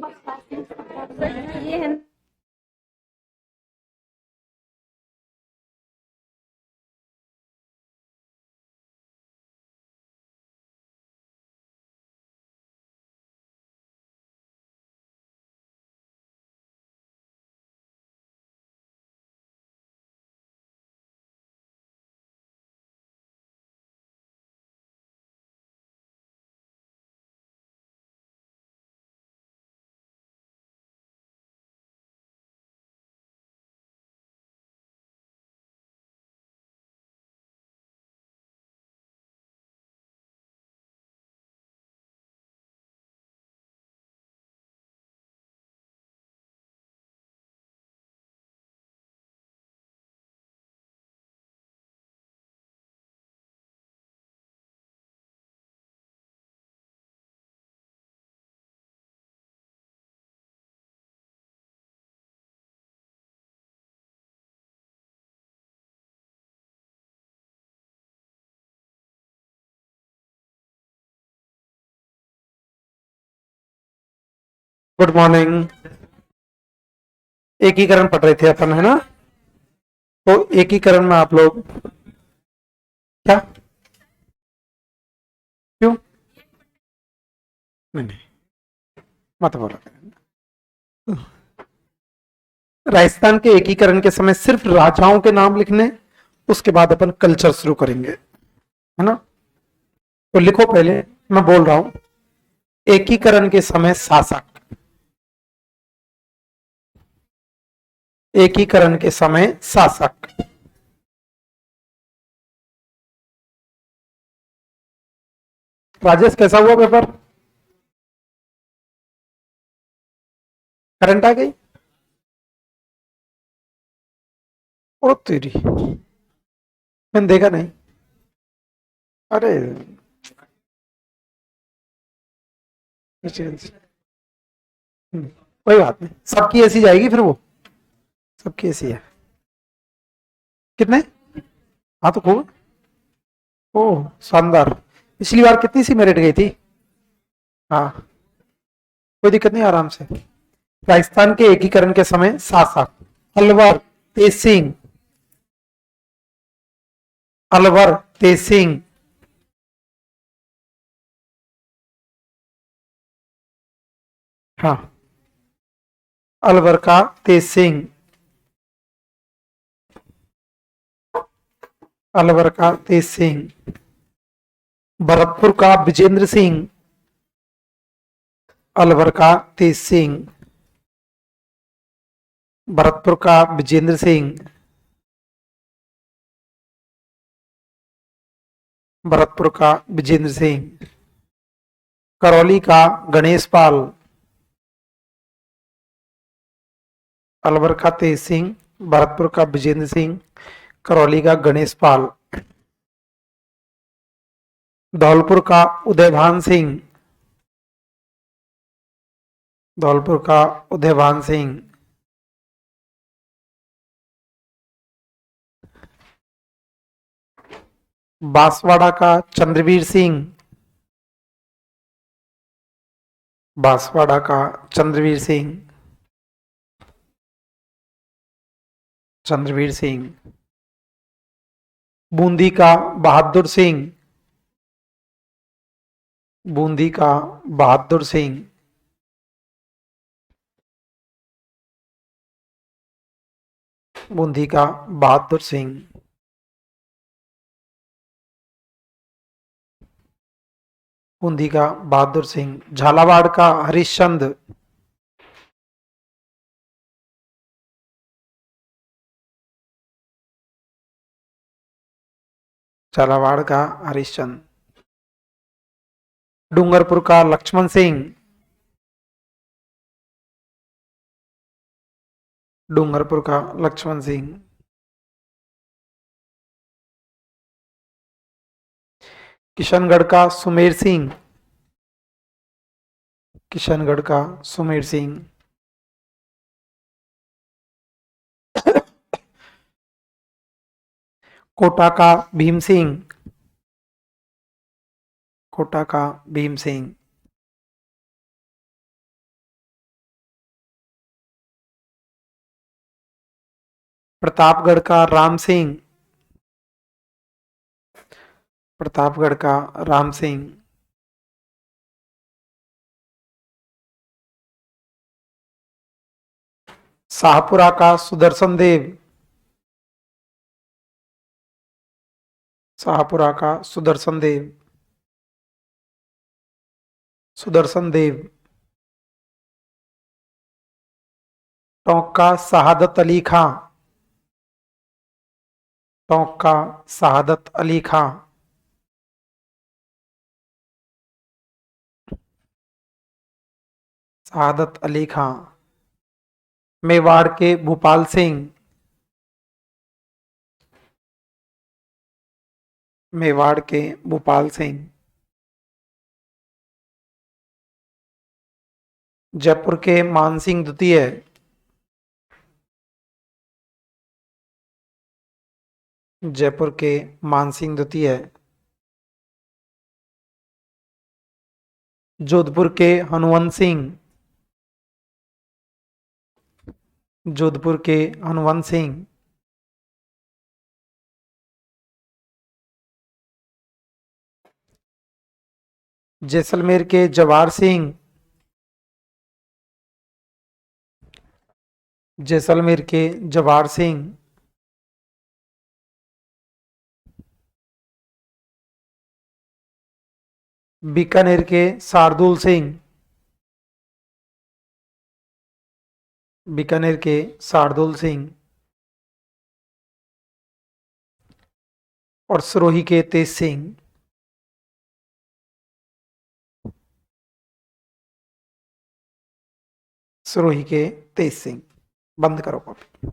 ये है। Good morning. एकीकरण पढ़ रहे थे अपन, है ना? तो एकीकरण में आप लोग क्या, क्यों नहीं, मत बोलो। राजस्थान के एकीकरण के समय सिर्फ राजाओं के नाम लिखने, उसके बाद अपन कल्चर शुरू करेंगे, है ना? तो लिखो, पहले मैं बोल रहा हूं। एकीकरण के समय शासक, एकीकरण के समय शासक। राजेश, कैसा हुआ पेपर? करंट आ गई? ओ तेरी, मैंने देखा नहीं। अरे कोई बात नहीं, सबकी ऐसी जाएगी फिर वो, सबकी ऐसी है। कितने? हाँ तो खूब। ओह शानदार। पिछली बार कितनी सी मेरिट गई थी? हाँ, कोई दिक्कत नहीं, आराम से। राजस्थान के एकीकरण के समय शासक अलवर तेसिंग, अलवर तेसिंग। हाँ, अलवर का तेसिंग, अलवर का तेसिंग। भरतपुर का विजेंद्र सिंह, अलवर का तेसिंग। भरतपुर का विजेंद्र सिंह, भरतपुर का विजेंद्र सिंह। करौली का गणेश पाल, अलवर का तेज सिंह, भरतपुर का विजेंद्र सिंह, करौली का गणेश पाल। धौलपुर का उदयभान सिंह, धौलपुर का उदयभान सिंह। बांसवाड़ा का चंद्रवीर सिंह, बांसवाड़ा का चंद्रवीर सिंह, चंद्रवीर सिंह। बूंदी का बहादुर सिंह, बूंदी का बहादुर सिंह। बूंदी का बहादुर सिंह। बूंदी का बहादुर सिंह। झालावाड़ का हरिश्चंद्र, झालावाड़ का हरिश्चंद्र। डूंगरपुर का लक्ष्मण सिंह, डूंगरपुर का लक्ष्मण सिंह। किशनगढ़ का सुमेर सिंह, किशनगढ़ का सुमेर सिंह। कोटा का भीम सिंह, कोटा का भीम सिंह। प्रतापगढ़ का राम सिंह, प्रतापगढ़ का राम सिंह। शाहपुरा का सुदर्शन देव, शाहपुरा का सुदर्शन देव, सुदर्शन देव। टोंक का शहादत अली खां, टोंक का शहादत अली खां। शहादत अली खां। मेवाड़ के भूपाल सिंह, मेवाड़ के भूपाल सिंह। जयपुर के मानसिंह द्वितीय, जयपुर के मानसिंह द्वितीय। जोधपुर के हनुवंत सिंह, जोधपुर के हनुवंत सिंह। जैसलमेर के जवाहर सिंह, जैसलमेर के जवाहर सिंह। बीकानेर के शार्दुल सिंह, बीकानेर के शार्दुल सिंह। और सिरोही के तेज सिंह। सिरोही के तेज सिंह। बंद करो कॉपी।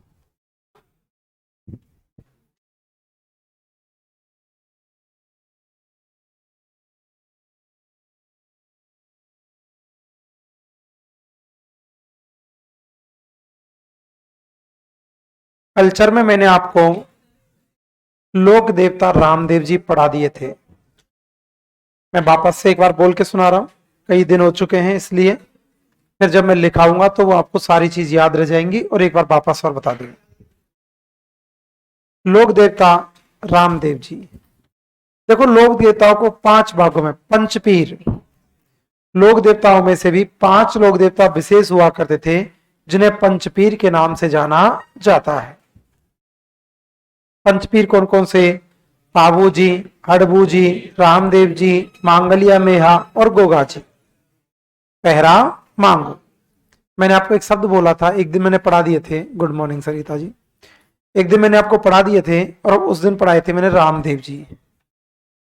कल्चर में मैंने आपको लोक देवता रामदेव जी पढ़ा दिए थे। मैं वापस से एक बार बोल के सुना रहा हूं, कई दिन हो चुके हैं इसलिए। फिर जब मैं लिखाऊंगा तो वो आपको सारी चीज याद रह जाएंगी और एक बार वापस और बता दूंगा। लोक देवता रामदेव जी। देखो, लोक देवताओं को 5 भागों में पंचपीर। लोक देवताओं में से भी 5 लोक देवता विशेष हुआ करते थे जिन्हें पंचपीर के नाम से जाना जाता है। पंचपीर कौन कौन से? पाबू जी, हडबू जी, रामदेव जी, मांगलिया मेहा और गोगा जी। पहरा मांगो। मैंने आपको एक शब्द बोला था, एक दिन मैंने पढ़ा दिए थे। Good morning Sarita ji. एक दिन मैंने आपको पढ़ा दिए थे और उस दिन पढ़ाए थे मैंने रामदेव जी।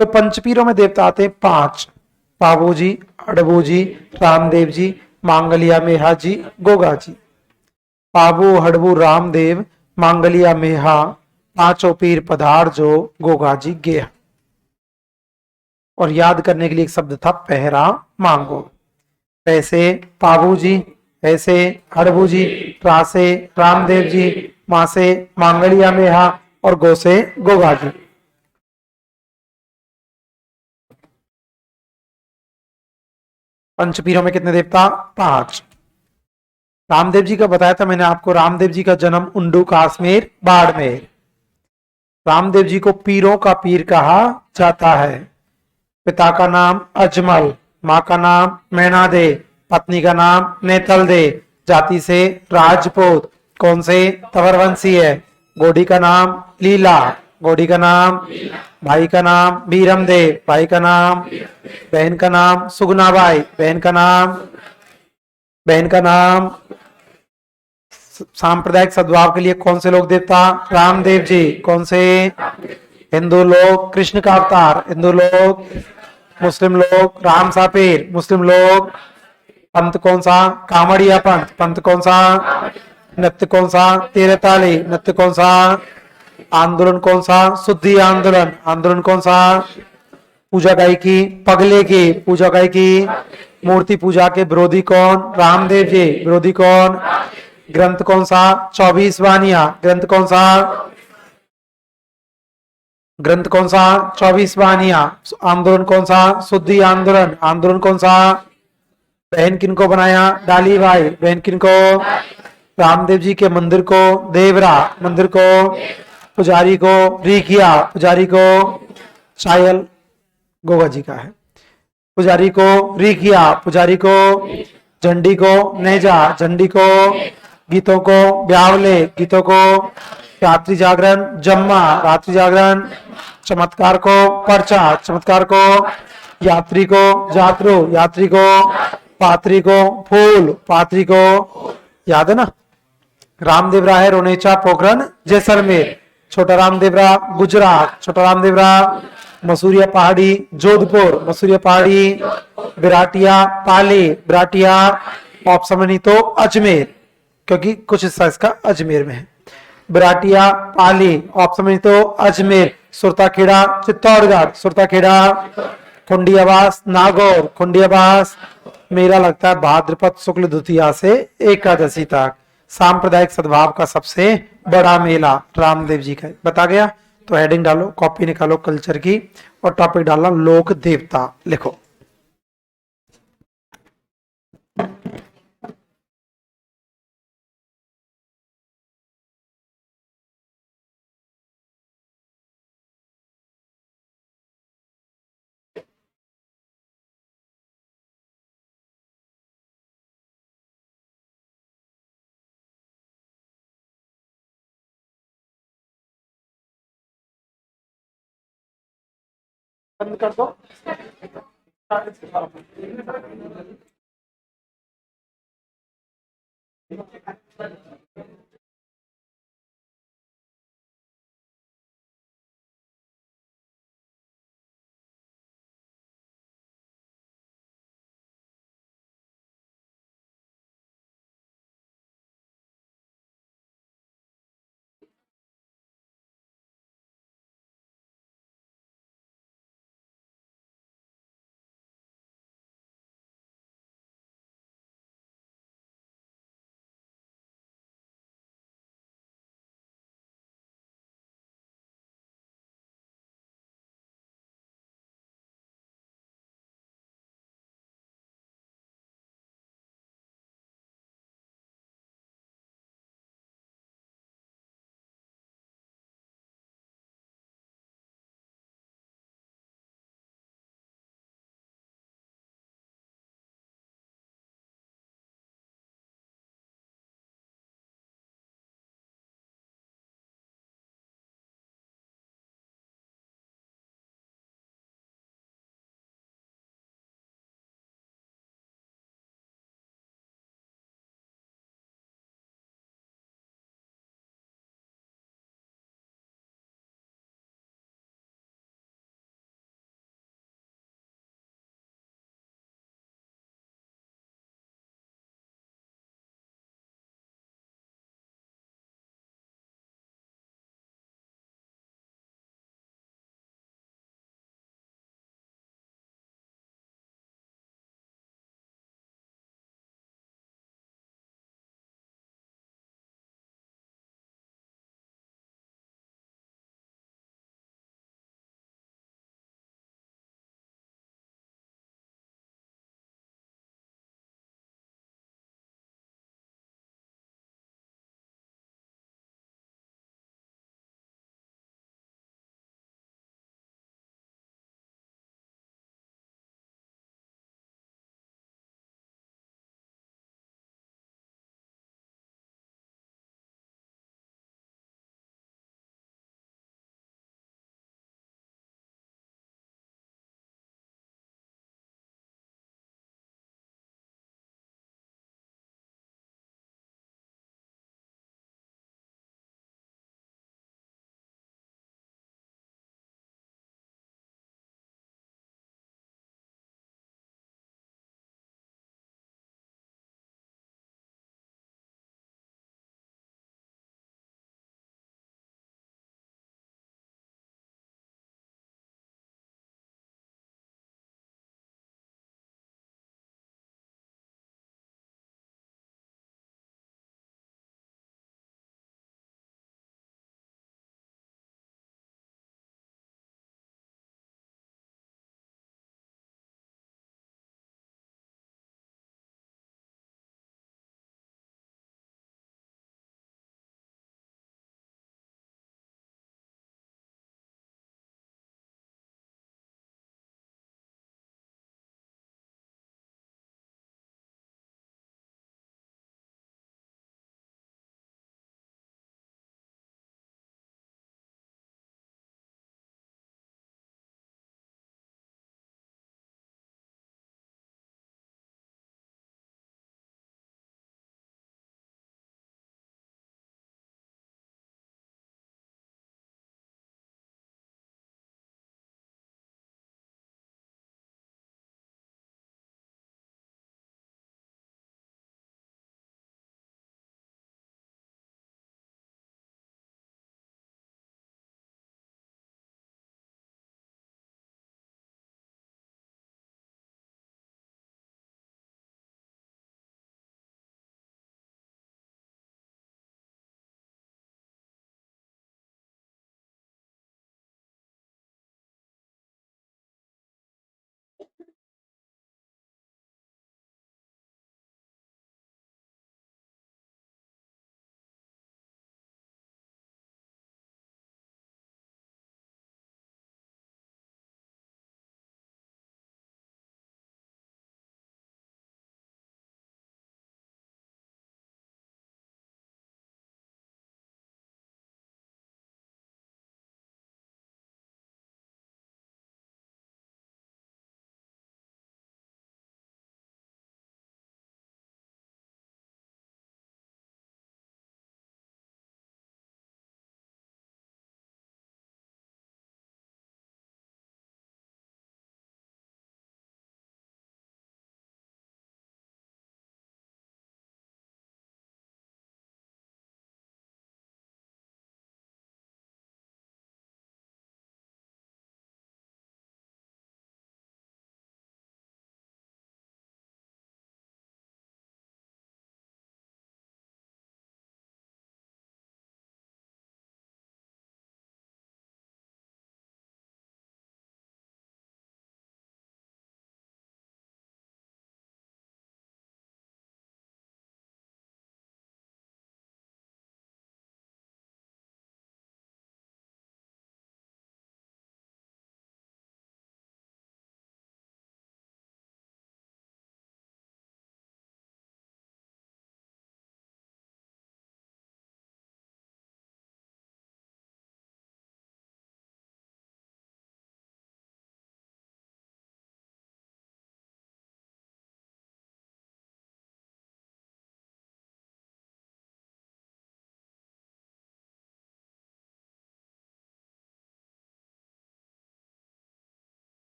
तो पंचपीरों में देवता आते हैं 5। पाबू जी, हडबू जी, रामदेव जी, मांगलिया मेहा जी, गोगा जी। पाबू, हडबू, रामदेव, मांगलिया मेहा, 5 पीर पधार जो, गोगा जी गेह। और याद करने के लिए एक शब्द था पहरा मांगो। पैसे पाबू जी, ऐसे हडबू जी, रासे रामदेव जी, माँ से मांगलिया मेहा और गो से गोगा जी। पंचपीरों में कितने देवता? 5। रामदेव जी का बताया था मैंने आपको। रामदेव जी का जन्म उंडू, कश्मीर, बाड़मेर। रामदेव जी को पीरों का पीर कहा जाता है। पिता का नाम अजमल, माँ का नाम मैना दे, पत्नी का नाम नेतल दे, जाति से राजपूत। कौन से? तवरवंशी है। गोडी का नाम लीला, गोडी का नाम। भाई का नाम बीरम दे, भाई का नाम। बहन का नाम सुगनाबाई, बहन का नाम। बहन का नाम। सांप्रदायिक सद्भाव के लिए कौन से लोग देवता? रामदेव जी। कौन से? हिंदू लोग कृष्ण का अवतार, हिंदू लोग। मुस्लिम लोग राम सापीर, मुस्लिम लोग। पंथ कौन सा? कामड़िया पंथ, पंथ कौन सा? नृत्य कौन सा? तेरताली, नृत्य कौन सा? आंदोलन कौन सा? शुद्धि आंदोलन, आंदोलन कौन सा? पूजा गाय की पगले की, पूजा गाय की। मूर्ति पूजा के विरोधी कौन? रामदेव जी। विरोधी कौन? ग्रंथ कौन सा? 24 वानियां, ग्रंथ कौन सा? ग्रंथ कौन सा? 24 वानियां। आंदोलन कौन सा? शुद्धि आंदोलन, आंदोलन कौन सा? बहन किनको बनाया? डाली भाई, बहन किनको? रामदेव जी के मंदिर को देवरा, मंदिर को पुजारी को रीकिया, पुजारी को सायल गोगा जी का है, पुजारी को रीकिया, पुजारी को झंडी को नेजा, झंडी को गीतों को ब्यावले, गीतों को रात्रि जागरण जम्मा, रात्रि जागरण चमत्कार को पर्चा, चमत्कार को यात्री को जात्रो, यात्री को पात्री को फूल, पात्री को याद है ना। रामदेवरा है रोनेचा पोखरण जैसलमेर, छोटा रामदेवरा गुजरात, छोटा रामदेवरा मसूरिया पहाड़ी जोधपुर, मसूरिया पहाड़ी बिराटिया पाली, बिराटिया ऑप्शन में नहीं तो अजमेर, क्योंकि कुछ हिस्सा इसका अजमेर में है। बिराटिया पाली ऑप्शन में नहीं तो अजमेर, सुरताखेड़ा चित्तौड़गढ़, सुरताखेड़ा खुंडियाबास नागौर, खुंडियाबास मेला लगता है भाद्रपद शुक्ल द्वितीया से एकादशी तक, सांप्रदायिक सद्भाव का सबसे बड़ा मेला रामदेव जी का बता गया। तो हेडिंग डालो, कॉपी निकालो कल्चर की और टॉपिक डालना लोक देवता लिखो। बंद कर दो।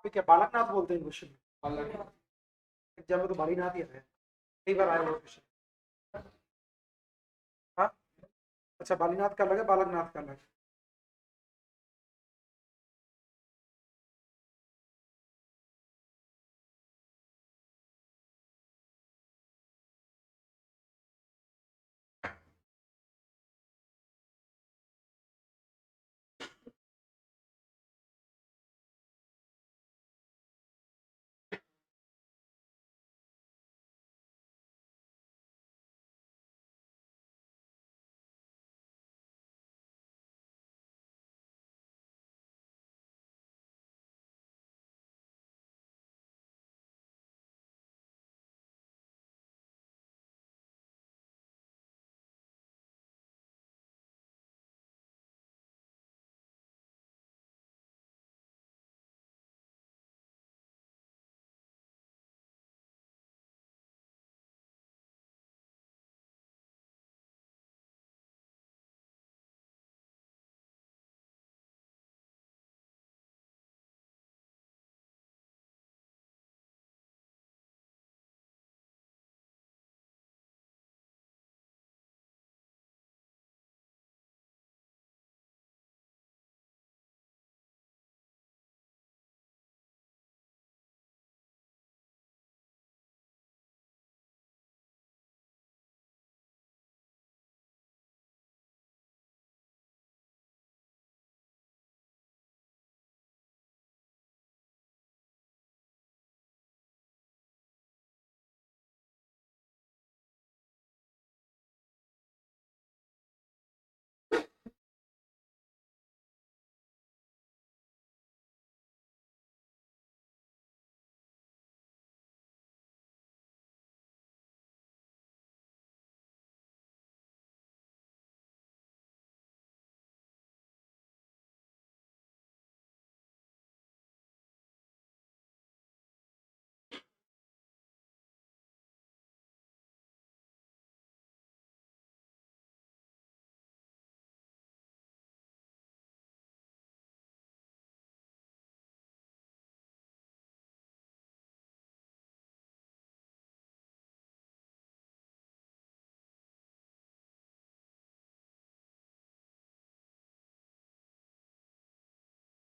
पे क्या बालकनाथ बोलते हैं क्वेश्चन? बालकनाथ एग्जाम में तो बालीनाथ ही है, कई बार आया हुआ क्वेश्चन। हाँ, अच्छा बालीनाथ का अलग है, बालकनाथ का अलग है।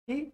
ठीक।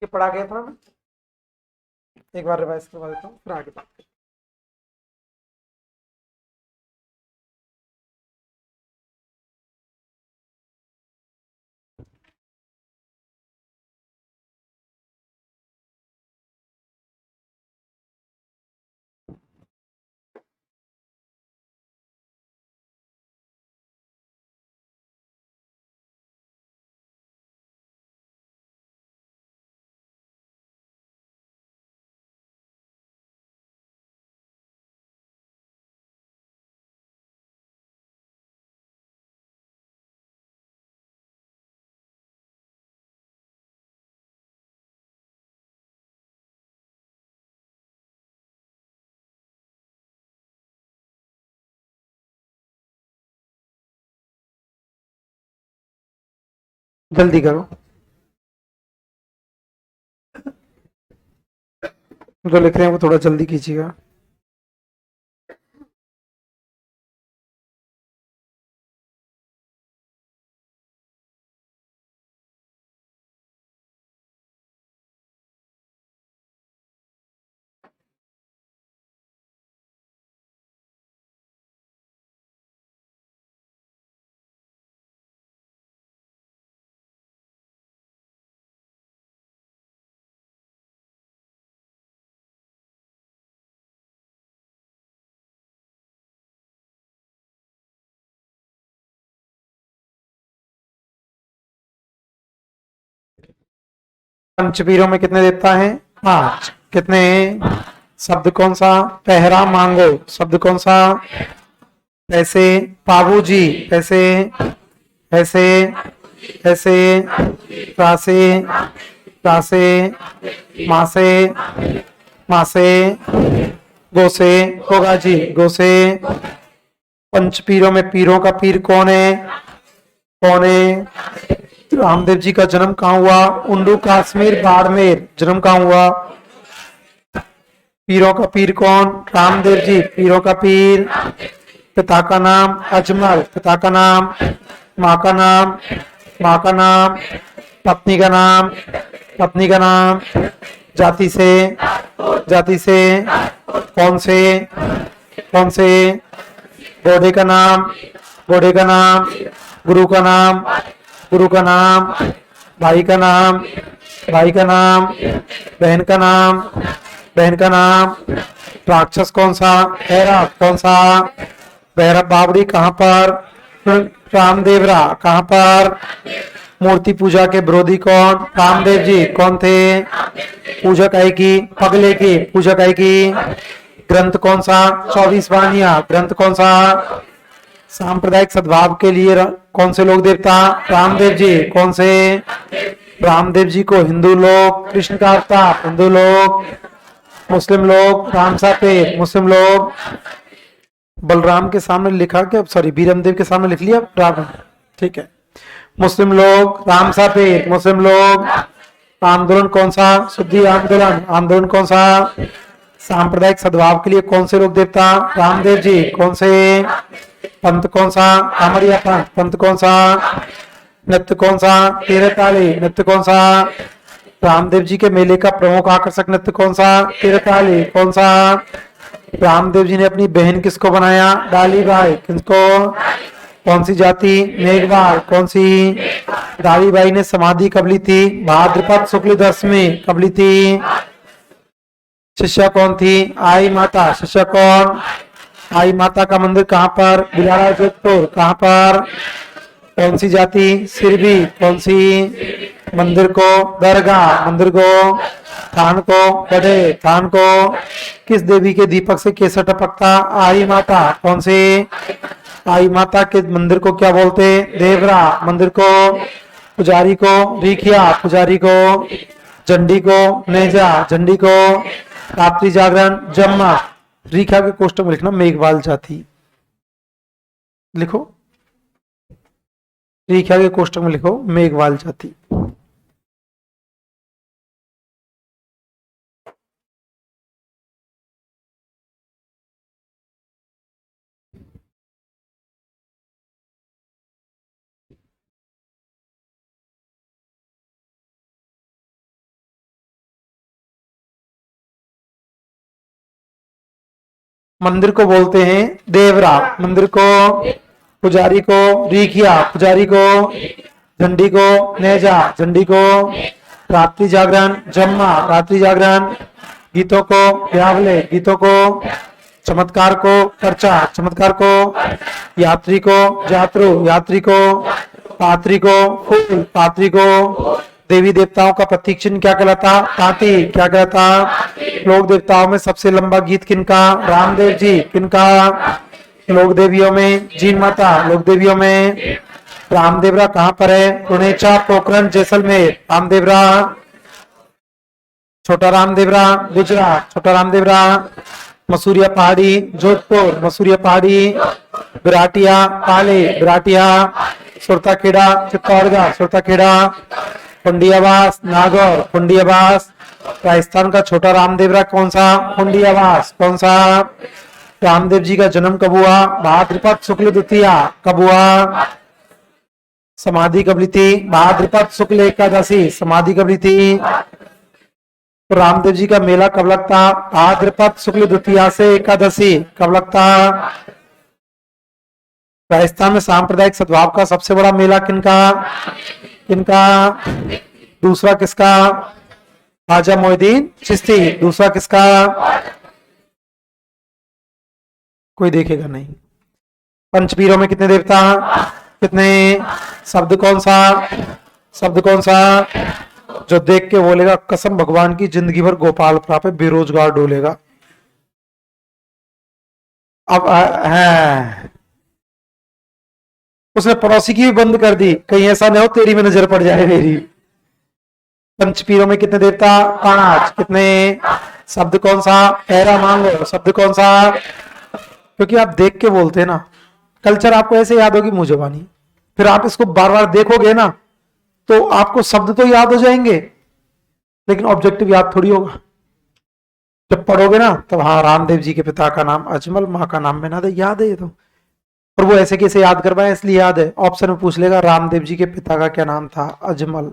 ये पढ़ा गया था ना, एक बार रिवाइज करवा देता हूँ फिर आगे बात करते हैं। जल्दी करो, जो लिख रहे हैं वो थोड़ा जल्दी कीजिएगा। पंचवीरों में कितने देवता हैं? 5। कितने? शब्द कौन सा? पहरा मांगो। शब्द कौन सा? ऐसे। बाबूजी। ऐसे। ऐसे। ऐसे। रासे। रासे। मासे। मासे। गोसे। होगा जी, गोसे। पंचपीरों में पीरों का पीर कौन है? कौन है? रामदेव जी का जन्म कहाँ हुआ? उंडू कश्मीर बाड़मेर। जन्म कहाँ हुआ? पीरों का पीर कौन? रामदेव जी। पीरों का पीर। पिता का नाम? अजमल। पिता का नाम? माँ का नाम? माँ का नाम? पत्नी का नाम? पत्नी का नाम? जाति से? जाति से? कौन से? कौन से? घोड़े का नाम? घोड़े का नाम? गुरु का नाम? गुरु का नाम? भाई का नाम? भाई का नाम? बहन का नाम? बहन का नाम? राक्षस कौन सा? हैरा कौन सा? भैरव बावड़ी कहाँ पर? रामदेवरा कहाँ पर? मूर्ति पूजा के विरोधी कौन? रामदेव जी। कौन थे? पूजक है की पगले की? पूजक है की? ग्रंथ कौन सा? 24 वाणियां। ग्रंथ कौन सा? सांप्रदायिक सद्भाव के लिए कौन से लोग देवता? रामदेव जी। कौन से? रामदेव जी को हिंदू लोग कृष्ण का अवतार, हिंदू लोग। मुस्लिम लोग राम सा पेड़। मुस्लिम लोग बलराम के सामने लिखा क्या? सॉरी, बीरमदेव के सामने लिख लिया राम। ठीक है। मुस्लिम लोग राम सा पेड़। मुस्लिम लोग आंदोलन कौन सा? शुद्धि आंदोलन। आंदोलन कौन सा? सांप्रदायिक सद्भाव के लिए कौन से लोग देवता? रामदेव जी। कौन से? पंथ कौन सा? कामरिया पंथ। पंथ कौन सा? नृत्य कौन सा? तेरे ताली। नृत्य कौन सा? रामदेव जी के मेले का प्रमुख आकर्षक नृत्य कौन सा? तेरे ताली। कौन सा? रामदेव जी ने अपनी बहन किसको बनाया? डाली बाई। किसको? कौन सी जाति? मेघवाल। कौन सी? डाली बाई ने समाधि कब ली थी? भाद्रपद शुक्ल दशमी। कब ली थी? शिष्या कौन थी? आई माता। शिष्या कौन? आई माता का मंदिर कहाँ पर? बिलाड़ा जोधपुर। कहाँ पर? कौन सी जाति? सिरभी। कौन सी? मंदिर को दरगाह। मंदिर को थान को बढ़े। थान को किस देवी के दीपक से केसर टपकता? आई माता। कौन से? आई माता के मंदिर को क्या बोलते? देवरा। मंदिर को पुजारी को रिखिया। पुजारी को झंडी को नेजा। झंडी को रात्रि जागरण जम्मा। रिखिया के कोष्टक में लिखना मेघवाल जाति। लिखो, रिखिया के कोष्टक में लिखो मेघवाल जाति। मंदिर को बोलते हैं देवरा, मंदिर को, पुजारी को रीखिया, पुजारी को, झंडी को नेजा, झंडी को, रात्रि जागरण जम्मा, रात्रि जागरण, गीतों को ब्यावले, गीतों को, चमत्कार को कर्चा, चमत्कार को, यात्री को जात्रु, यात्री को, पात्री को फूल, पात्री को, देवी देवताओं का प्रतीक चिन्ह क्या कहलाता, तांती, क्या कहलाता, लोक देवताओं में सबसे लंबा गीत किनका, रामदेव जी, किनका, लोक देवियों में जीन माता, लोक देवियों में रामदेवरा कहाँ पर है, पुणेचा, पोखरण, जैसलमेर, रामदेवरा, छोटा रामदेवरा गुजरात, छोटा रामदेवरा, मसूरिया पहाड़ी जोधपुर, मसूरिया पहाड़ी, बिराटिया पाले, बिराटिया, सुरता खेड़ा चित्तौड़गढ़, सुरता खेड़ा, पुंडियावास नागौर, पुंडियावास, राजस्थान का छोटा रामदेवरा कौन सा, पुंडियावास, कौन सा, रामदेव जी का जन्म कब हुआ, भाद्रपद शुक्ल द्वितीया, कब हुआ, समाधि कब ली थी, भाद्रपद शुक्ल एकादशी, समाधि कब ली थी, तो रामदेव जी का मेला कब लगता, भाद्रपद शुक्ल द्वितीया से एकादशी कब लगता, राजस्थान में सांप्रदायिक सद्भाव का सबसे बड़ा मेला किनका, किनका, दूसरा किसका, ख्वाजा मोइनुद्दीन चिश्ती, दूसरा किसका, कोई देखेगा नहीं। पंचपीरों में कितने देवता, कितने, शब्द कौन सा, शब्द कौन सा, जो देख के बोलेगा कसम भगवान की जिंदगी भर गोपाल प्राप्त बेरोजगार डोलेगा। अब है उसने पड़ोसी की भी बंद कर दी, कहीं ऐसा नहीं हो तेरी में नजर पड़ जाए मेरी। पंचपीरों में कितने देवता, पांच, कितने, शब्द कौन सा, पहरा मांगो, शब्द कौन सा, क्योंकि आप देख के बोलते हैं ना, कल्चर आपको ऐसे याद होगी मुंह जबानी, फिर आप इसको बार बार देखोगे ना तो आपको शब्द तो याद हो जाएंगे लेकिन ऑब्जेक्टिव याद थोड़ी होगा। जब पढ़ोगे ना तब हाँ रामदेव जी के पिता का नाम अजमल, माँ का नाम मैनादे, याद है ये तो, और वो ऐसे कैसे याद करवाए इसलिए याद है, ऑप्शन में पूछ लेगा रामदेव जी के पिता का क्या नाम था, अजमल,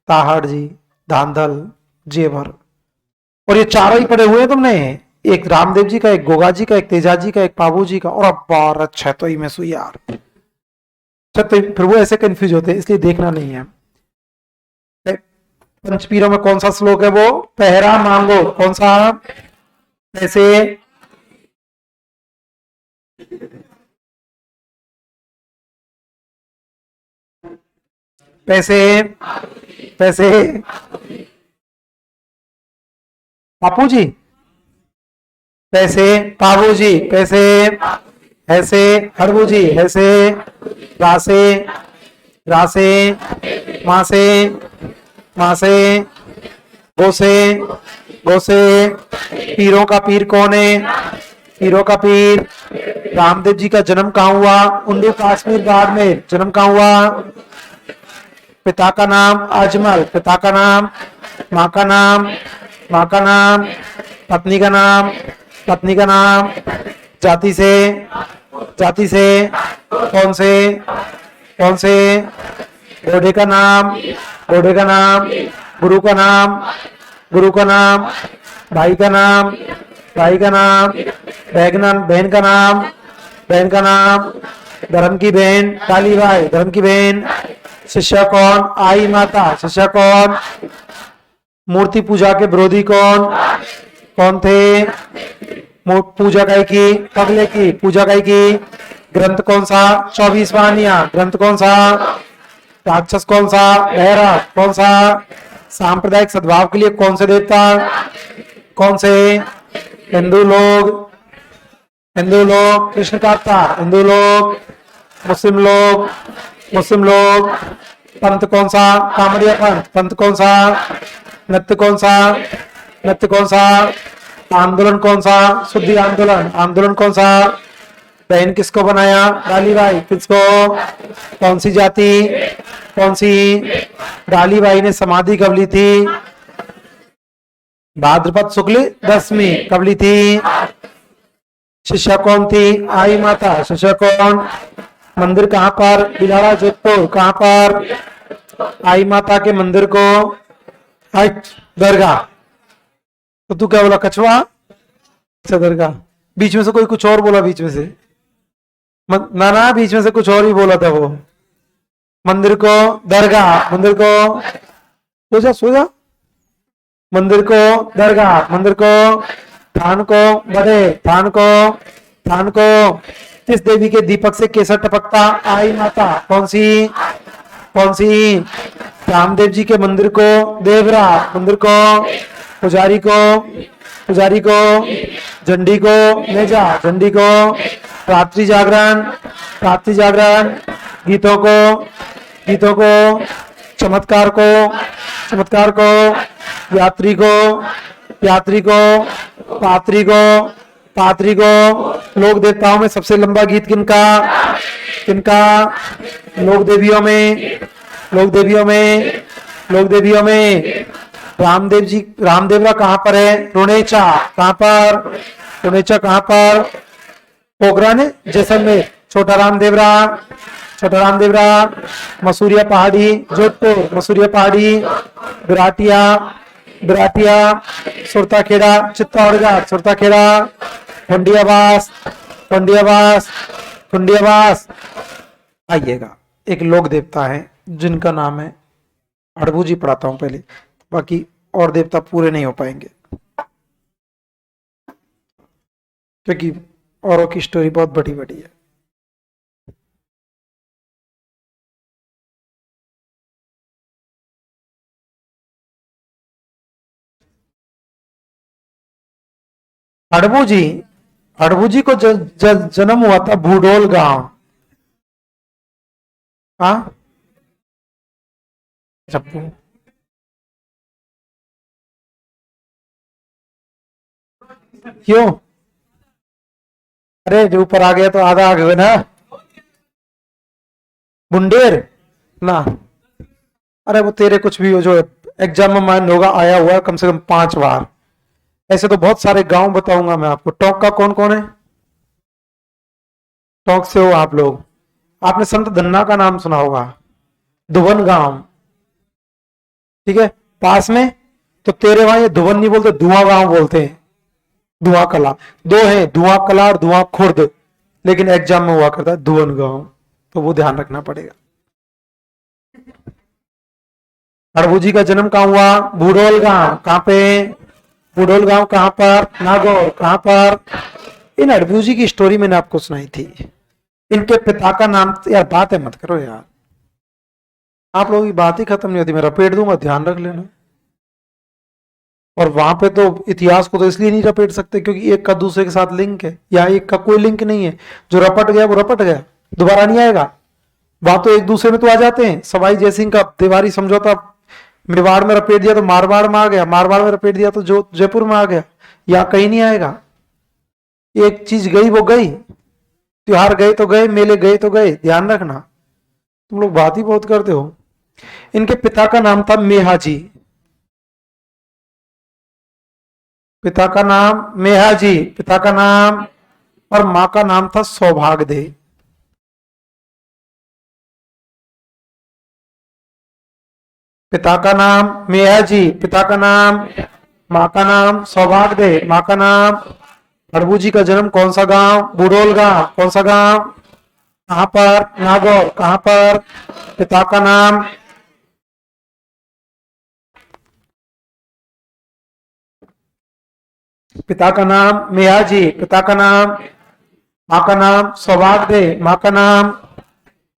ताहड़ जी, धांधल, जेवर, और ये चारों ही पढ़े हुए हैं तुमने, एक रामदेव जी का, एक गोगा जी का, एक तेजा जी का, एक पाबू जी का, और अब बार अच्छा तो ही में सुई यार, अच्छा तो फिर वो ऐसे कंफ्यूज होते हैं इसलिए देखना नहीं है। पंचपीरों में कौन सा श्लोक है वो, पहरा मांगो, कौन सा, ऐसे, पैसे, पैसे, बापू जी, पैसे, पाबू जी, पैसे, ऐसे, हरबू जी, ऐसे, रासे, रासे, मासे, मासे, गोसे, गोसे, पीरों का पीर कौन है, पीरों का पीर, रामदेव जी का जन्म कहाँ हुआ, उंडू काश्मीर बाड़मेर, जन्म कहाँ हुआ, पिता का नाम अजमल, पिता का नाम, माँ का नाम, माँ का नाम, पत्नी का नाम, पत्नी का नाम, जाति से, जाति से, कौन से, कौन से, घोड़े का नाम, घोड़े का नाम, गुरु का नाम, गुरु का नाम, भाई का नाम, भाई का नाम, बहन का नाम, बहन का नाम, धर्म की बहन काली भाई, धर्म की बहन, शिष्य कौन, आई माता, शिष्य कौन, मूर्ति पूजा के विरोधी कौन, कौन थे, पूजा काय की, पगले की, पूजा काय की, ग्रंथ कौन सा, 24 वाणियां, ग्रंथ कौन सा, राक्षस कौन सा, भैरव कौन सा, सांप्रदायिक सद्भाव के लिए कौन से देवता, कौन से, हिंदू लोग, हिंदू लोग कृष्ण का अवतार, हिंदू लोग, मुस्लिम लोग, मुस्लिम लोग, पंथ कौन सा, कामड़िया पंथ, पंथ कौन सा, नृत्य कौन सा, नृत्य कौन सा, आंदोलन कौन सा, शुद्धि आंदोलन, आंदोलन कौन सा, बहन किसको बनाया, डाली भाई, किसको, कौन सी जाति, कौन सी, डाली भाई ने समाधि कब ली थी, भाद्रपद शुक्ल दशमी कब ली थी, शिष्या कौन थी, आई माता, शिष्या कौन, मंदिर कहाँ पर, बिलाड़ा जोधपुर, कहाँ पर, आई माता के मंदिर को, दरगाह, तो तू क्या बोला, कछुआ, अच्छा दरगाह, बीच में से कोई कुछ और बोला, बीच में से ना ना, बीच में से कुछ और ही बोला था वो। मंदिर को दरगाह, मंदिर को सो जा, मंदिर को दरगाह, मंदिर को थान को बड़े, थान को, थान को किस देवी के दीपक से केसर टपकता? आई माता। कौन सी? कौन सी? रामदेव जी के मंदिर को देवरा, मंदिर को पुजारी को, पुजारी को झंडी को नेजा, झंडी को रात्रि जागरण, रात्रि जागरण गीतों को, गीतों को चमत्कार को, चमत्कार को यात्री को, यात्री को पात्री को, पात्री को। लोक देवताओं में सबसे लंबा गीत किनका? किनका? लोक देवियों में, लोक देवियों में, लोक देवियों में रामदेव जी। रामदेवरा कहाँ पर है? रुणेचा। कहाँ पर? रुणेचा कहाँ पर? पोखरा ने जैसलमेर। छोटा रामदेवरा, छोटा रामदेवरा मसूरिया पहाड़ी जोधपुर, मसूरिया पहाड़ी बिराटिया, बिराटिया सुरताखेड़ा चित्तौड़गढ़, सुरताखेड़ा खंडियावास, खंडियावास, खंडियावास। आइएगा, एक लोक देवता है जिनका नाम है हड़बू जी, पढ़ाता हूं पहले, बाकी और देवता पूरे नहीं हो पाएंगे क्योंकि औरों की स्टोरी बहुत बड़ी बड़ी है। हड़बू जी, हड़बू जी को जन्म हुआ था भूडोल गांव। हाँ, क्यों? अरे जो ऊपर आ गया तो आधा आ गया ना। बुंडेर ना, अरे वो तेरे कुछ भी हो, जो एग्जाम में मान होगा आया हुआ है कम से कम 5 बार। ऐसे तो बहुत सारे गांव बताऊंगा मैं आपको। टोंक का कौन कौन है? टोंक से हो आप लोग? आपने संत धन्ना का नाम सुना होगा, धुवन गांव, ठीक है पास में। तो तेरे वहां ये धुवन नहीं बोलते, धुआं गांव बोलते हैं, धुआं कला। दो है, धुआं कला और धुआं खुर्द, लेकिन एग्जाम में हुआ करता है धुवन गांव, तो वो ध्यान रखना पड़ेगा। हड़बू जी का जन्म कहाँ हुआ? बूढ़ोल गांव। कहाँ पे? बूढ़ोल गांव कहाँ पर? नागौर। कहाँ पर? इन हड़बू जी की स्टोरी मैंने आपको सुनाई थी। इनके पिता का नाम, यार बात है मत करो यार, आप लोगों की बात ही खत्म नहीं होती, मैं रपेट दूंगा, ध्यान रख लेना। और वहां पे तो इतिहास को तो इसलिए नहीं रपेट सकते क्योंकि एक का दूसरे के साथ लिंक है, या एक का कोई लिंक नहीं है। जो रपट गया वो रपट गया, दोबारा नहीं आएगा। वहां तो एक दूसरे में तो आ जाते हैं। सवाई जयसिंह का तिवारी समझौता मेवाड़ में रपेट दिया तो मारवाड़ में आ गया, मारवाड़ में रपेट दिया तो जो जयपुर में आ गया, या कहीं नहीं आएगा। एक चीज गई वो गई, त्योहार गए तो गए, मेले गए तो गए, ध्यान रखना। तुम लोग बात ही बहुत करते हो। इनके पिता का नाम था मेहाजी, पिता का नाम मेहाजी, पिता का नाम, और मां का नाम था सौभाग्यदे। पिता का नाम मेहाजी, पिता का नाम, मां का नाम सौभाग्यदे, मां का नाम। हड़बू जी का जन्म कौन सा गांव? बूढ़ोल गांव। कौन सा गांव? कहां पर? नागौर। कहां पर? पिता का नाम, पिता का नाम मेहाजी, पिता का नाम, मां का नाम सौभाग्यदे, मां का नाम।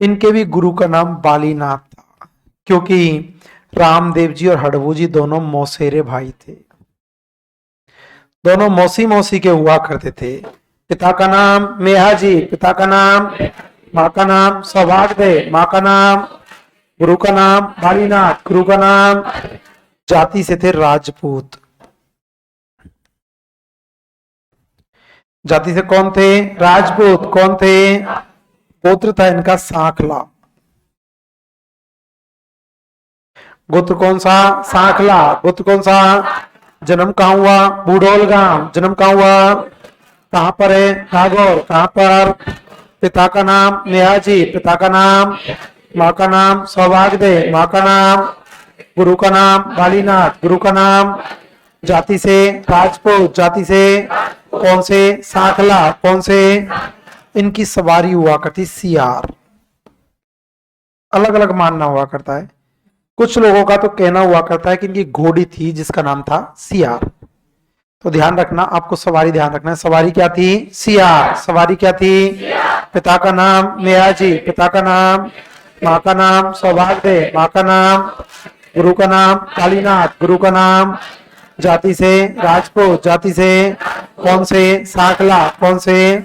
इनके भी गुरु का नाम बालीनाथ था क्योंकि रामदेव जी और हड़बू जी दोनों मौसेरे भाई थे, दोनों मौसी मौसी के हुआ करते थे। पिता का नाम मेहाजी, पिता का नाम, मां का नाम सौभाग्यदे, मां का नाम, गुरु का नाम बालीनाथ, गुरु का नाम। जाति से थे राजपूत। जाति से कौन थे? राजपूत। कौन थे? गोत्र था इनका सांखला। गोत्र कौन सा? सांखला। गोत्र कौन सा? जन्म कहाँ हुआ? बूढ़ोल गांव। जन्म कहाँ हुआ? कहां पर है? नागौर। कहां पर? पिता का नाम मेहाजी, पिता का नाम, मां का नाम सौभाग्यदे, मां का नाम, गुरु का नाम बालीनाथ, गुरु का नाम। जाति से राजपूत, जाति से कौन से? साखला। कौन से? इनकी सवारी हुआ करती सियार। अलग अलग मानना हुआ करता है। कुछ लोगों का तो कहना हुआ करता है कि इनकी घोड़ी थी जिसका नाम था सियार। तो ध्यान रखना, आपको सवारी ध्यान रखना है। सवारी क्या थी? सियार। सवारी क्या थी? पिता का नाम मेयाजी। पिता का नाम। माँ का नाम सौभाग्य। माँ का नाम। गुरु का नाम कालीनाथ। गुरु का नाम। जाति से राजपूत। जाति से कौन से? साकला। कौन से?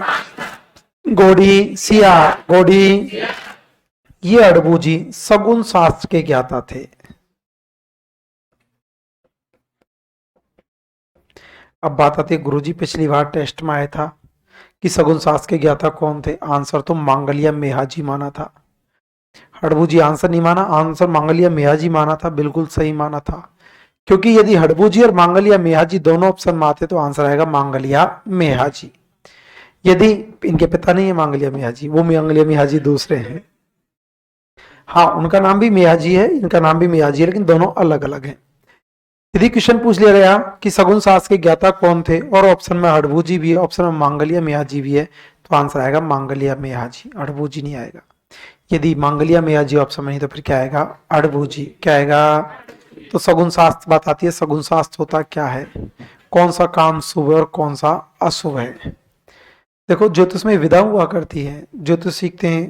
घोड़ी सियार। घोड़ी। ये अड़बू जी सगुन शास्त्र के ज्ञाता थे। अब बात आती है, गुरुजी पिछली बार टेस्ट में आया था कि सगुन शास्त्र के ज्ञाता कौन थे। आंसर तो मांगलिया मेहाजी माना था। हड़बू जी आंसर नहीं माना, आंसर मांगलिया मेहाजी माना था। बिल्कुल सही माना था, क्योंकि यदि हड़बू जी और मांगलिया मेहाजी दोनों ऑप्शन में आते तो आंसर आएगा मांगलिया मेहाजी। यदि इनके पिता नहीं है मांगलिया मेहाजी, वो मांगलिया मेहाजी दूसरे हैं। हाँ, उनका नाम भी मेहाजी है, इनका नाम भी मेहाजी है, लेकिन दोनों अलग अलग हैं। यदि क्वेश्चन पूछ लिया गया कि सगुन शास्त्र के ज्ञाता कौन थे और ऑप्शन में हड़बू जी भी है, ऑप्शन में मांगलिया मेहाजी भी है, तो आंसर आएगा मांगलिया मेहाजी। हड़बू जी नहीं आएगा। यदि मांगलिया मेहाजी ऑप्शन में नहीं तो फिर क्या आएगा? हड़बू जी। क्या आएगा? तो सगुन शास्त्र बात आती है। सगुन शास्त्र होता क्या है? कौन सा काम शुभ है और कौन सा अशुभ है। देखो, ज्योतिष में विधा हुआ करती है। ज्योतिष सीखते हैं,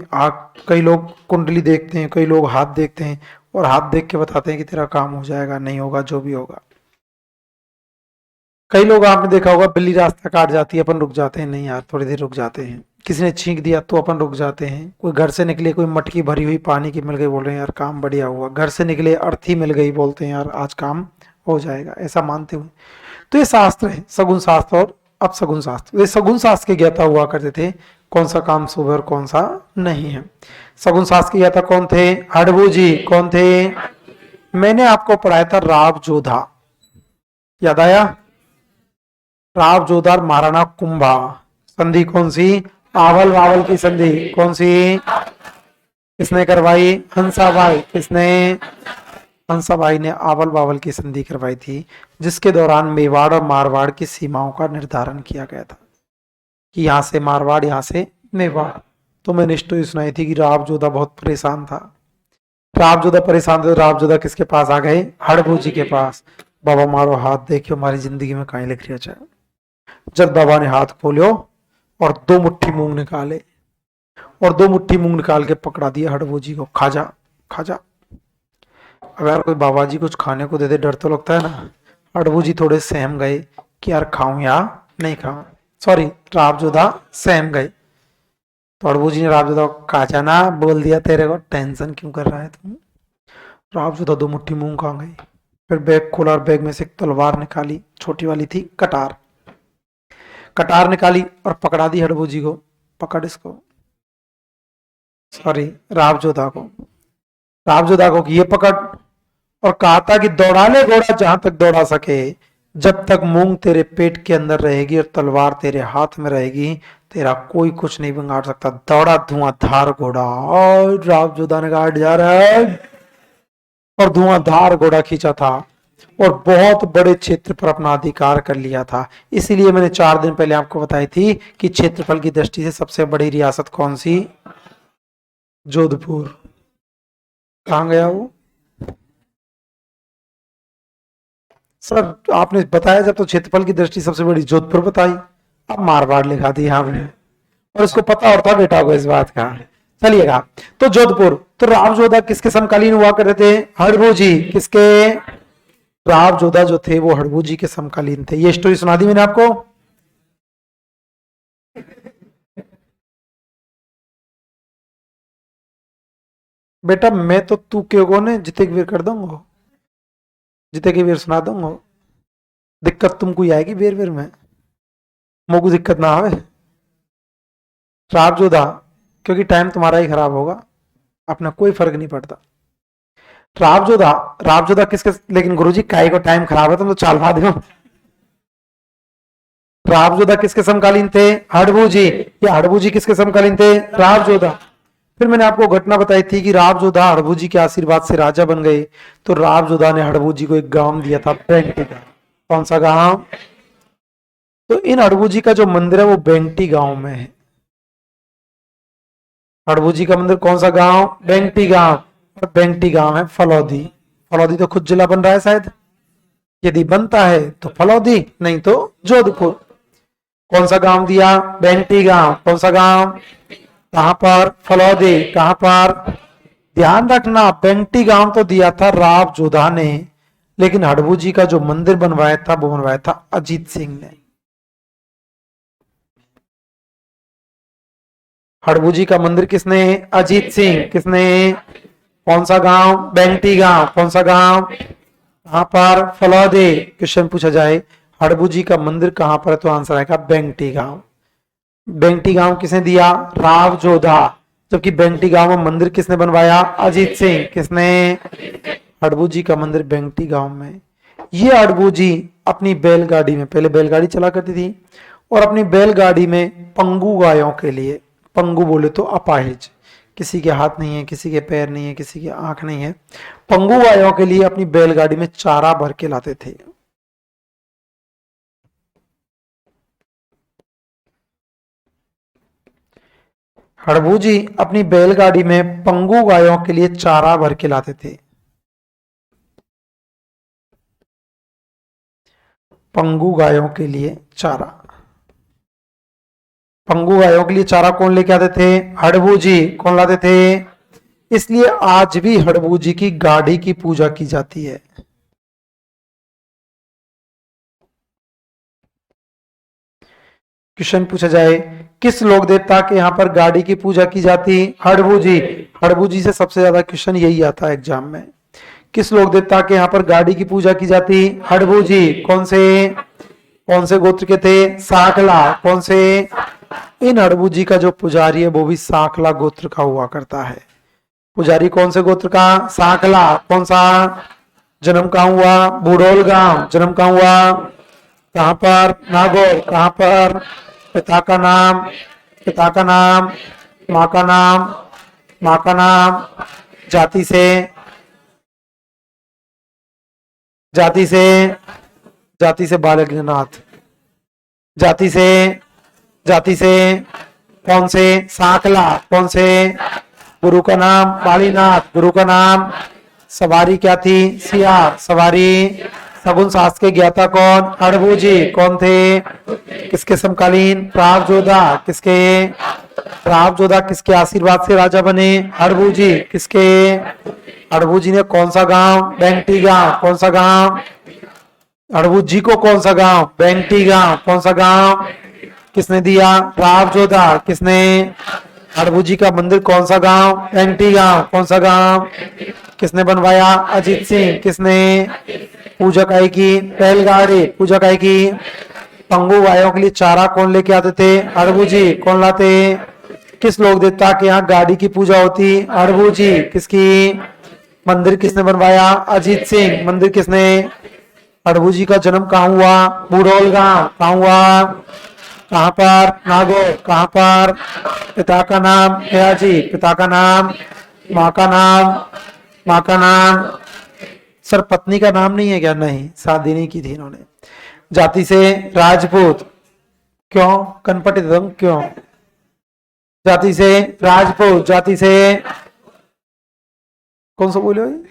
कई लोग कुंडली देखते हैं, कई लोग हाथ देखते हैं और हाथ देख के बताते हैं कि तेरा काम हो जाएगा, नहीं होगा, जो भी होगा। कई लोग आपने देखा होगा, बिल्ली रास्ता काट जाती है, अपन रुक जाते हैं, नहीं यार थोड़ी देर रुक जाते हैं। किसी ने छींक दिया तो अपन रुक जाते हैं। कोई घर से निकले, कोई मटकी भरी हुई पानी की मिल गई, बोल रहे हैं यार काम बढ़िया हुआ। घर से निकले अर्थी मिल गई, बोलते हैं यार आज काम हो जाएगा, ऐसा मानते हुए। तो ये शास्त्र है, सगुन शास्त्र और अपसगुन शास्त्र। ये सगुन शास्त्र के ज्ञाता हुआ करते थे, कौन सा काम शुभ है और कौन सा नहीं है। सगुन शास्त्र के ज्ञाता कौन थे? हड़बू जी। कौन थे? मैंने आपको पढ़ाया था राव जोधा, याद आया? राव जोधा और महाराणा कुंभा। संधि कौन सी? आवल वावल की संधि। कौन सी? किसने करवाई? हंसाबाई। किसने? हंसाबाई ने आवल बावल की संधि करवाई थी, जिसके दौरान मेवाड़ और मारवाड़ की सीमाओं का निर्धारण किया गया था कि यहां से मारवाड़, यहां से मेवाड़। तो मैंने स्टोरी सुनाई थी कि राव जोधा बहुत परेशान था। राव जोधा परेशान थे, राव जोधा किसके पास आ गए? हड़बू जी के पास। बाबा मारो हाथ, देखियो हमारी जिंदगी में कहीं लिख रहा है। जब बाबा ने हाथ खोलो और 2 मुट्ठी मूंग निकाले और 2 मुट्ठी मूंग निकाल के पकड़ा दिया हड़बू जी को, खा जा खा जा। अगर कोई बाबा जी कुछ खाने को दे दे, डर तो लगता है ना। हड़बू जी थोड़े सहम गए कि यार खाऊं या नहीं खाऊं। सॉरी, राव जोधा सहम गए। तो हड़बू जी ने राव जोधा को काचा ना बोल दिया, तेरे को टेंशन क्यों कर रहा है तुम। राव जोधा 2 मुट्ठी मूंग खा गई। फिर बैग खोला और बैग में से एक तलवार निकाली, छोटी वाली थी, कटार। कटार निकाली और पकड़ा दी हड़बू जी को, पकड़ इसको, सॉरी राव जोधा को। राव जोधा को ये पकड़, और कहा था कि दौड़ा ले घोड़ा जहां तक दौड़ा सके, जब तक मूंग तेरे पेट के अंदर रहेगी और तलवार तेरे हाथ में रहेगी, तेरा कोई कुछ नहीं बिगाड़ सकता। दौड़ा धुआंधार घोड़ा, और राव जोधा ने कहा जा रहा है, और धुआंधार घोड़ा खींचा था और बहुत बड़े क्षेत्र पर अपना अधिकार कर लिया था। इसीलिए मैंने 4 दिन पहले आपको बताई थी कि क्षेत्रफल की दृष्टि से सबसे बड़ी रियासत कौन सी? जोधपुर। कहां गया वो सर? आपने बताया जब तो क्षेत्रफल की दृष्टि सबसे बड़ी जोधपुर बताई, अब मारवाड़ लिखा दी आपने, और उसको पता और था बेटा को इस बात का। चलिएगा, तो जोधपुर। तो राव जोधा किसके समकालीन हुआ करते थे? हड़बू जी। किसके? राव जोधा जो थे वो हड़बू जी के समकालीन थे। ये स्टोरी सुना दी मैंने आपको। बेटा मैं तो तू के को ने जिते की वीर कर दूंगा, जिते की वीर सुना दूंगा। दिक्कत तुमको ही आएगी वीर वीर में, मोको दिक्कत ना आवे। राव जोधा, क्योंकि टाइम तुम्हारा ही खराब होगा, अपना कोई फर्क नहीं पड़ता। राव जोधा, राव जोधा किसके? लेकिन गुरुजी काहे को टाइम खराब है, तुम तो चाल भा दो। राव जोधा किसके समकालीन थे? हड़बू जी। या हड़बू जी किसके समकालीन थे? राव जोधा। फिर मैंने आपको घटना बताई थी कि राव जोधा हड़बू जी के आशीर्वाद से राजा बन गए। तो राव जोधा ने हड़बू जी को एक गांव दिया था, बैंक का। कौन सा गांव? तो इन हड़बू जी का जो मंदिर है वो बेंगटी गांव में है। हड़बू जी का मंदिर कौन सा गांव? बेंगटी गांव। और बेंगटी गांव है फलौदी। फलौदी तो खुद जिला बन रहा है शायद, यदि बनता है तो फलौदी, नहीं तो जोधपुर। कौन सा गांव दिया? बेंगटी गांव। कौन सा गांव? कहां पर? फलौदी। कहां पर? ध्यान रखना, बेंगटी गांव तो दिया था राव जोधा ने, लेकिन हड़बू जी का जो मंदिर बनवाया था वो बनवाया था अजीत सिंह ने। हड़बू जी का मंदिर किसने? अजीत सिंह। किसने? कौन सा गांव? बेंगटी गांव। कौन सा गांव? कहां पर? फलौदी। क्वेश्चन पूछा जाए हड़बू जी का मंदिर कहां पर है, तो आंसर आएगा बेंगटी गांव। बेंगटी गांव किसने दिया? राव जोधा। जबकि बेंगटी गांव में मंदिर किसने बनवाया? अजीत सिंह। किसने? हड़बू जी का मंदिर बेंगटी गांव में। ये हड़बू जी अपनी बैलगाड़ी में, पहले बैलगाड़ी चला करती थी, और अपनी बैलगाड़ी में पंगु गायों के लिए, पंगु बोले तो अपाहिज, किसी के हाथ नहीं है, किसी के पैर नहीं है, किसी की आंख नहीं है, पंगु गायों के लिए अपनी बैलगाड़ी में चारा भर के लाते थे। हड़बू जी अपनी बैलगाड़ी में पंगु गायों के लिए चारा भर के लाते थे। पंगु गायों के लिए चारा। पंगु गायों के लिए चारा कौन लेके आते थे? हड़बू जी। कौन लाते थे? इसलिए आज भी हड़बू जी की गाड़ी की पूजा की जाती है। क्वेश्चन पूछा जाए किस लोक देवता के यहाँ पर गाड़ी की पूजा की जाती? हड़बू जी। हड़बू जी से सबसे ज्यादा क्वेश्चन यही आता है एग्जाम में। किस लोक देवता के यहाँ पर गाड़ी की पूजा की जाती? हड़बू जी। कौन से गोत्र के थे? साकला। कौन से? इन हड़बू जी का जो पुजारी है वो भी साकला गोत्र का हुआ करता है। पुजारी कौन से गोत्र का? साकला। कौन सा? जन्म कहाँ हुआ? बुडोल गांव। जन्म कहाँ हुआ? कहां पर? नागौर। कहां पर? पिता का नाम? पिता का नाम। माँ का नाम? माँ का नाम। जाति से? जाति से? जाति से बालकनाथ। जाति से? जाति से? कौन से? साकला। कौन से? गुरु का नाम? बालीनाथ। गुरु का नाम? सवारी क्या थी? सियार। सवारी। सगुन शास्त्र के ज्ञाता कौन? हड़बू जी। कौन थे? किसके समकालीन? राव जोधा। किसके? राव जोधा किसके आशीर्वाद से राजा बने? हड़बू जी। किसके? हड़बू जी ने कौन सा गांव? बेंगटी गांव। कौन सा गांव? हड़बू जी को कौन सा गांव? बेंगटी गांव। कौन सा गांव? किसने दिया? राव जोधा। किसने? हड़बू जी का मंदिर कौन सा गांव? बेंगटी गांव। कौन सा गांव? किसने बनवाया? अजीत सिंह। किसने? पूजा काय की? बैलगाड़ी। पूजा काय की? पंगु गायों के लिए चारा कौन लेके आते थे? हड़बू जी। कौन लाते? किस लोक देवता के यहाँ गाड़ी की पूजा होती? हड़बू जी। किसकी? मंदिर किसने बनवाया? अजीत सिंह। मंदिर किसने? हड़बू जी का जन्म कहाँ हुआ? बुडोल गांव। कहाँ हुआ? कहाँ पर? नागौर। कहाँ पर? पिता का नाम? भैयाजी। पिता का नाम? माँ का नाम? माँ का नाम? सर पत्नी का नाम नहीं है क्या? नहीं, शादी नहीं की थी इन्होंने। जाति से? राजपूत। क्यों? कनपटी दम क्यों? जाति से? राजपूत। जाति से? कौन सा बोले भाई?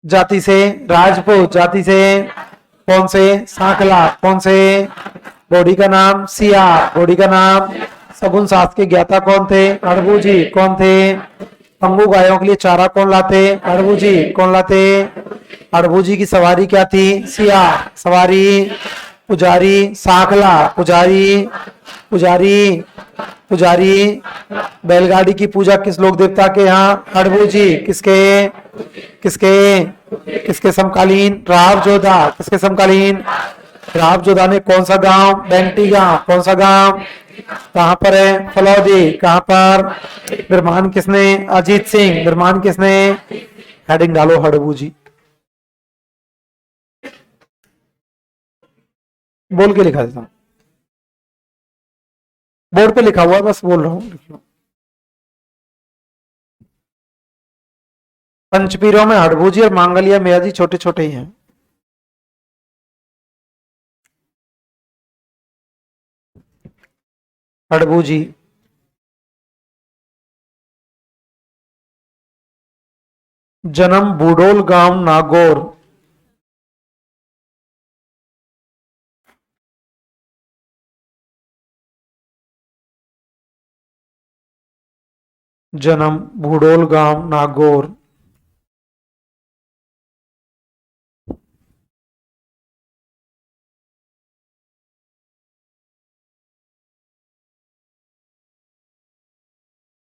जाति से? राजपूत। जाति से? कौन से? साकला। कौन से? बॉडी का नाम? सिया। बॉडी का नाम? सगुन शास्त्र के ज्ञाता कौन थे? हड़बू जी। कौन थे? पंगु गायों के लिए चारा कौन लाते? हड़बू जी। कौन लाते? हड़बू जी की सवारी क्या थी? सिया। सवारी। पुजारी? साकला। पुजारी। पुजारी। पुजारी। बैलगाड़ी की पूजा किस लोक देवता के यहाँ? हड़बू जी। किसके? किसके? किसके समकालीन? राव जोधा। किसके समकालीन? राव जोधा ने कौन सा गांव? बेंगटी गांव। कौन सा गांव? कहां पर है? फलौदी। कहां पर? निर्माण किसने? अजीत सिंह। निर्माण किसने? हेडिंग डालो हड़बू जी, बोल के लिखा देता हूं, बोर्ड पे लिखा हुआ है, बस बोल रहा हूं, लिख लो। पंचपीरों में हड़बूजी और मांगलिया मेयाजी छोटे छोटे ही हैं। हड़बूजी, जन्म बूडोल गांव नागौर। जन्म बूडोल गांव नागौर।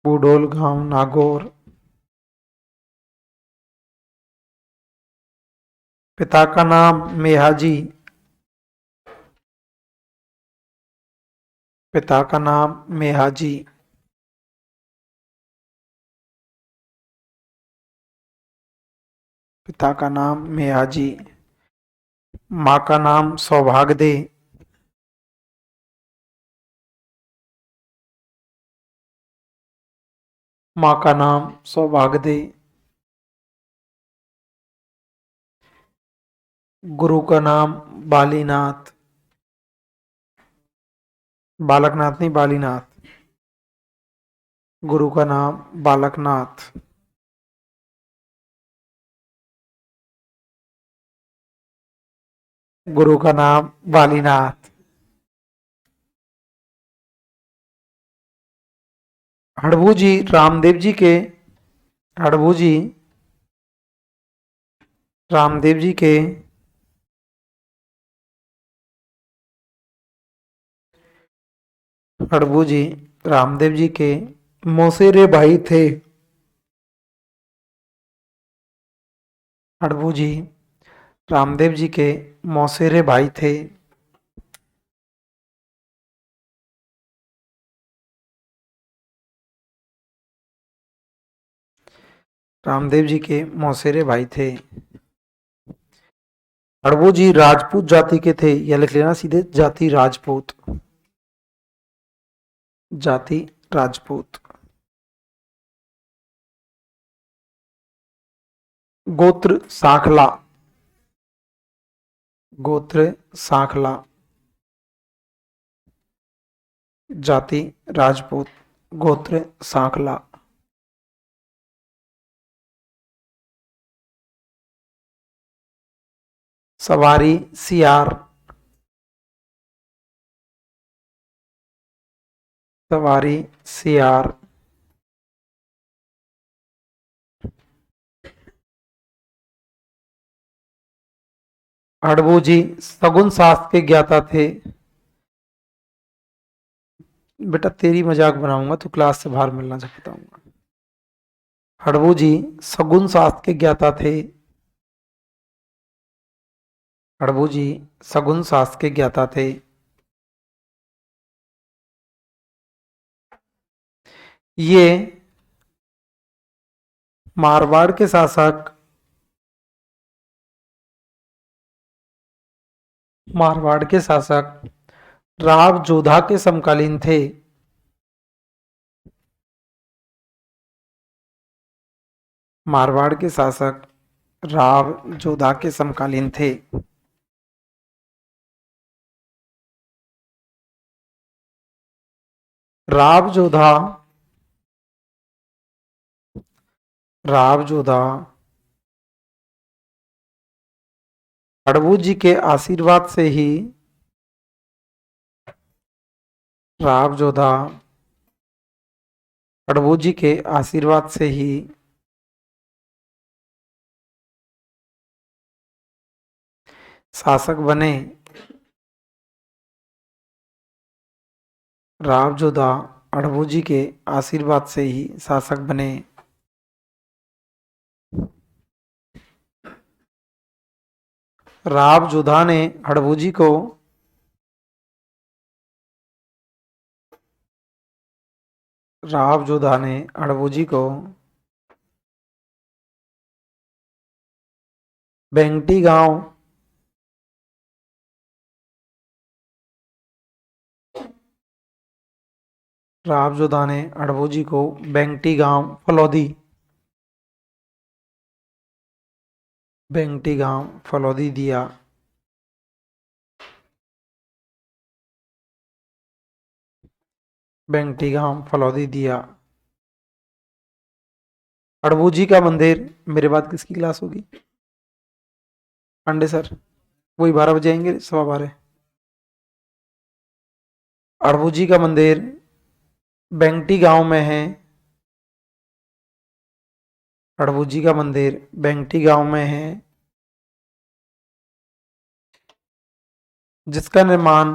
बूडोल गांव नागौर। पिता का नाम मेहाजी। पिता का नाम मेहाजी। पिता का नाम मेहाजी। माँ का नाम सौभाग्यदे। माँ का नाम सौभाग्यदे। गुरु का नाम बालीनाथ। बालकनाथ नहीं, बालीनाथ। गुरु का नाम बालकनाथ। गुरु का नाम बालीनाथ। हड़बू जी रामदेव जी के, हड़बू जी रामदेव जी के हड़बू जी रामदेव जी के मौसेरे भाई थे। हड़बू जी रामदेव जी के मौसेरे भाई थे। रामदेव जी के मौसेरे भाई थे। हड़बू जी राजपूत जाति के थे, या लिख लेना सीधे जाति राजपूत। जाति राजपूत। गोत्र साखला। गोत्र साखला। जाति राजपूत। गोत्र साखला। सवारी सियार। सवारी सियार। हड़बू जी सगुन शास्त्र के ज्ञाता थे। बेटा तेरी मजाक बनाऊंगा तो क्लास से बाहर मिलना चाहता हूँ। हड़बू जी सगुन शास्त्र के ज्ञाता थे। हड़बू जी सगुन शास्त्र के ज्ञाता थे। ये मारवाड़ के शासक, मारवाड़ के शासक राव जोधा के समकालीन थे। मारवाड़ के शासक राव जोधा के समकालीन थे। राव जोधा, राव जोधा हड़बू जी के आशीर्वाद से ही, राव जोधा हड़बू जी के आशीर्वाद से ही शासक बने। राव जोधा हड़बू जी के आशीर्वाद से ही शासक बने। राव जोधा ने हड़बू जी को, राव जोधा ने हड़बू जी को बेंगटी गांव, राव जोधा ने हड़बू जी को बेंगटी गांव फलौदी, बेंगटी गांव फलौदी दिया, बेंगटी गांव फलौदी दिया। अड़बूजी का मंदिर, मेरे बाद किसकी क्लास होगी? पांडे सर, वही 12 बजे आएंगे, 12:15। अड़बूजी का मंदिर बेंगटी गांव में है, अड़बूजी का मंदिर बेंगटी गांव में है, जिसका निर्माण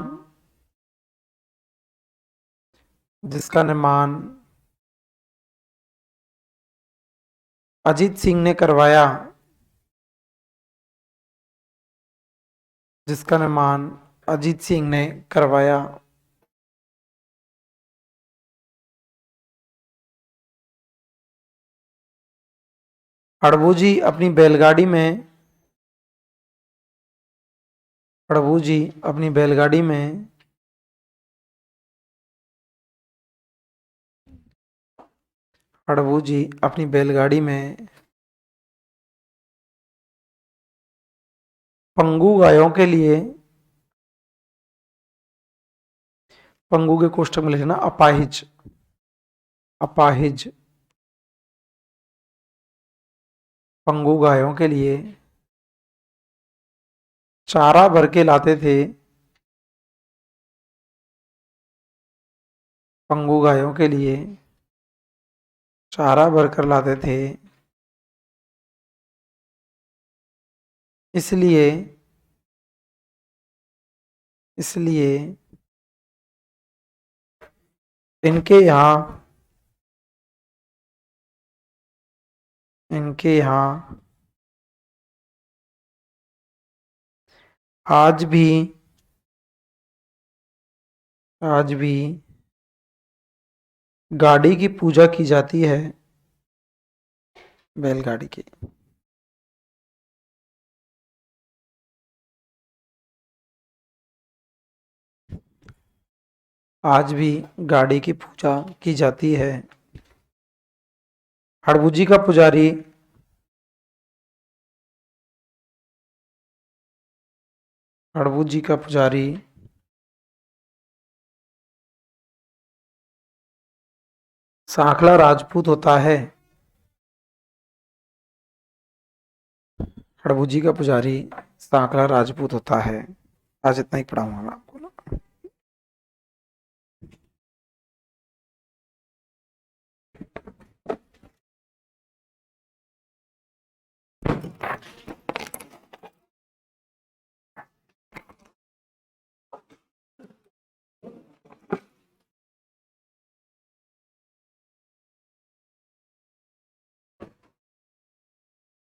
जिसका निर्माण अजीत सिंह ने करवाया, जिसका निर्माण अजीत सिंह ने करवाया। अड़बूजी अपनी बैलगाड़ी में अड़बूजी अपनी बैलगाड़ी में अड़बूजी अपनी बैलगाड़ी में पंगु गायों के लिए, पंगु के कोष्ठक में लिखना अपाहिज, अपाहिज पंगु गायों के लिए चारा भर के लाते थे, पंगु गायों के लिए चारा भर कर लाते थे, इसलिए इसलिए इनके यहाँ इनके यहाँ आज भी गाड़ी की पूजा की जाती है, बैलगाड़ी की। आज भी गाड़ी की पूजा की जाती है। अड़बूजी का पुजारी अड़बूजी का पुजारी सांखला राजपूत होता है, अड़बूजी का पुजारी सांखला राजपूत होता है। आज इतना ही पढ़ाऊंगा।